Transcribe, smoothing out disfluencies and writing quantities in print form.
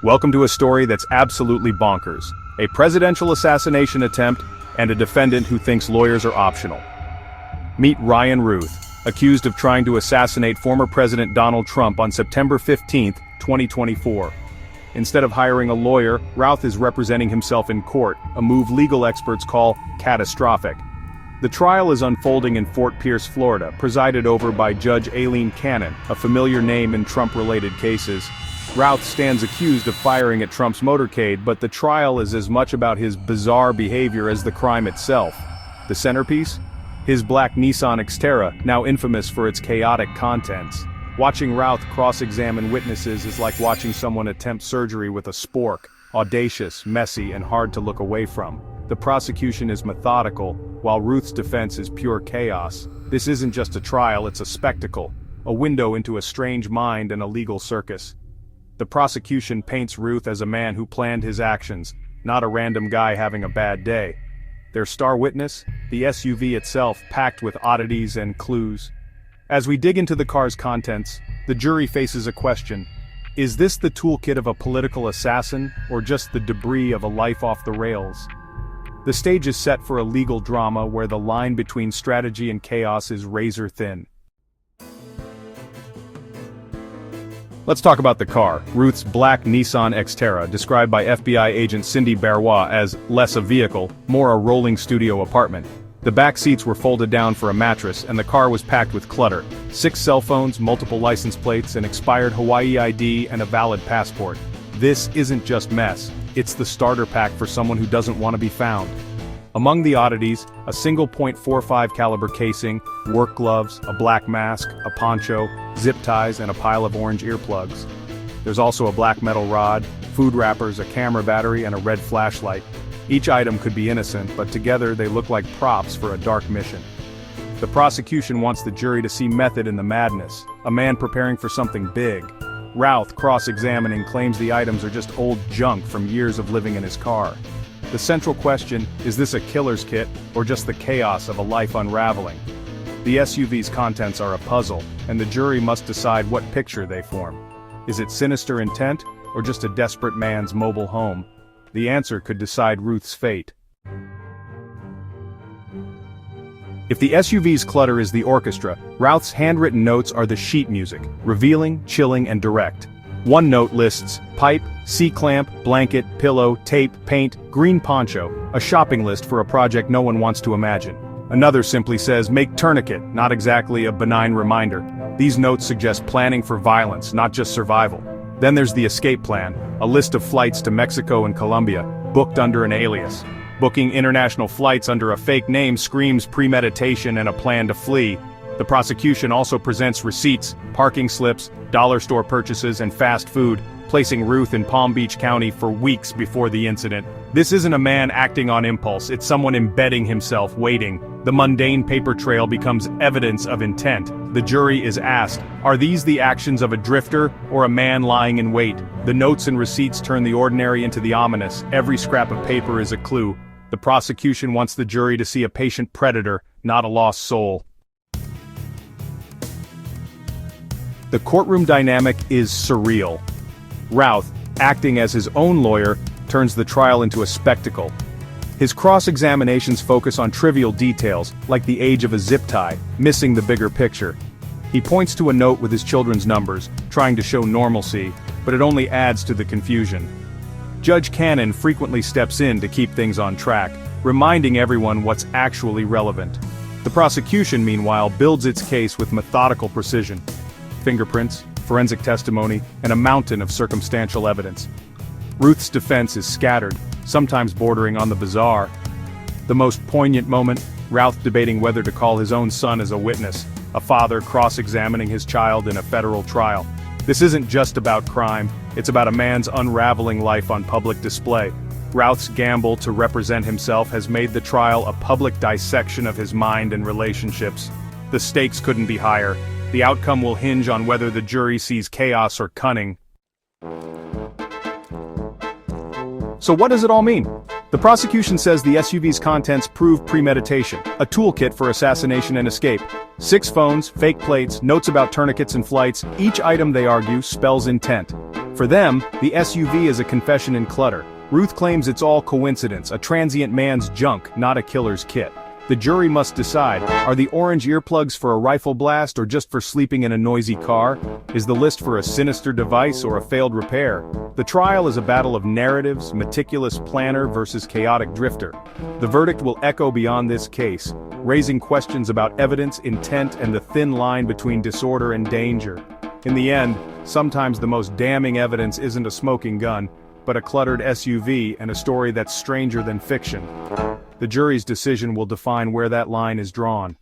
Welcome to a story that's absolutely bonkers. A presidential assassination attempt, and a defendant who thinks lawyers are optional. Meet Ryan Routh, accused of trying to assassinate former President Donald Trump on September 15, 2024. Instead of hiring a lawyer, Routh is representing himself in court, a move legal experts call catastrophic. The trial is unfolding in Fort Pierce, Florida, presided over by Judge Aileen Cannon, a familiar name in Trump-related cases. Routh stands accused of firing at Trump's motorcade, but the trial is as much about his bizarre behavior as the crime itself. The centerpiece? His black Nissan Xterra, now infamous for its chaotic contents. Watching Routh cross-examine witnesses is like watching someone attempt surgery with a spork, audacious, messy, and hard to look away from. The prosecution is methodical, while Routh's defense is pure chaos. This isn't just a trial, it's a spectacle, a window into a strange mind and a legal circus. The prosecution paints Routh as a man who planned his actions, not a random guy having a bad day. Their star witness? The SUV itself, packed with oddities and clues. As we dig into the car's contents, the jury faces a question. Is this the toolkit of a political assassin, or just the debris of a life off the rails? The stage is set for a legal drama where the line between strategy and chaos is razor thin. Let's talk about the car, Routh's black Nissan Xterra, described by FBI agent Cindy Barrois as less a vehicle, more a rolling studio apartment. The back seats were folded down for a mattress, and the car was packed with clutter. 6 cell phones, multiple license plates, an expired Hawaii ID, and a valid passport. This isn't just mess, it's the starter pack for someone who doesn't want to be found. Among the oddities, a single .45 caliber casing, work gloves, a black mask, a poncho, zip ties, and a pile of orange earplugs. There's also a black metal rod, food wrappers, a camera battery, and a red flashlight. Each item could be innocent, but together they look like props for a dark mission. The prosecution wants the jury to see method in the madness, a man preparing for something big. Routh, cross-examining, claims the items are just old junk from years of living in his car. The central question, is this a killer's kit, or just the chaos of a life unraveling? The SUV's contents are a puzzle, and the jury must decide what picture they form. Is it sinister intent, or just a desperate man's mobile home? The answer could decide Routh's fate. If the SUV's clutter is the orchestra, Routh's handwritten notes are the sheet music, revealing, chilling, and direct. One note lists pipe, C-clamp, blanket, pillow, tape, paint, green poncho, a shopping list for a project no one wants to imagine. Another simply says make tourniquet, not exactly a benign reminder. These notes suggest planning for violence, not just survival. Then there's the escape plan, a list of flights to Mexico and Colombia, booked under an alias. Booking international flights under a fake name screams premeditation and a plan to flee. The prosecution also presents receipts, parking slips, dollar store purchases, and fast food, placing Routh in Palm Beach County for weeks before the incident. This isn't a man acting on impulse, it's someone embedding himself, waiting. The mundane paper trail becomes evidence of intent. The jury is asked, are these the actions of a drifter, or a man lying in wait? The notes and receipts turn the ordinary into the ominous. Every scrap of paper is a clue. The prosecution wants the jury to see a patient predator, not a lost soul. The courtroom dynamic is surreal. Routh, acting as his own lawyer, turns the trial into a spectacle. His cross-examinations focus on trivial details, like the age of a zip tie, missing the bigger picture. He points to a note with his children's numbers, trying to show normalcy, but it only adds to the confusion. Judge Cannon frequently steps in to keep things on track, reminding everyone what's actually relevant. The prosecution, meanwhile, builds its case with methodical precision. Fingerprints, forensic testimony, and a mountain of circumstantial evidence. Routh's defense is scattered, sometimes bordering on the bizarre. The most poignant moment, Routh debating whether to call his own son as a witness, a father cross-examining his child in a federal trial. This isn't just about crime, it's about a man's unraveling life on public display. Routh's gamble to represent himself has made the trial a public dissection of his mind and relationships. The stakes couldn't be higher. The outcome will hinge on whether the jury sees chaos or cunning. So what does it all mean? The prosecution says the SUV's contents prove premeditation, a toolkit for assassination and escape. 6 phones, fake plates, notes about tourniquets and flights, each item, they argue, spells intent. For them, the SUV is a confession in clutter. Routh claims it's all coincidence, a transient man's junk, not a killer's kit. The jury must decide, are the orange earplugs for a rifle blast or just for sleeping in a noisy car? Is the list for a sinister device or a failed repair? The trial is a battle of narratives, meticulous planner versus chaotic drifter. The verdict will echo beyond this case, raising questions about evidence, intent, and the thin line between disorder and danger. In the end, sometimes the most damning evidence isn't a smoking gun, but a cluttered SUV and a story that's stranger than fiction. The jury's decision will define where that line is drawn.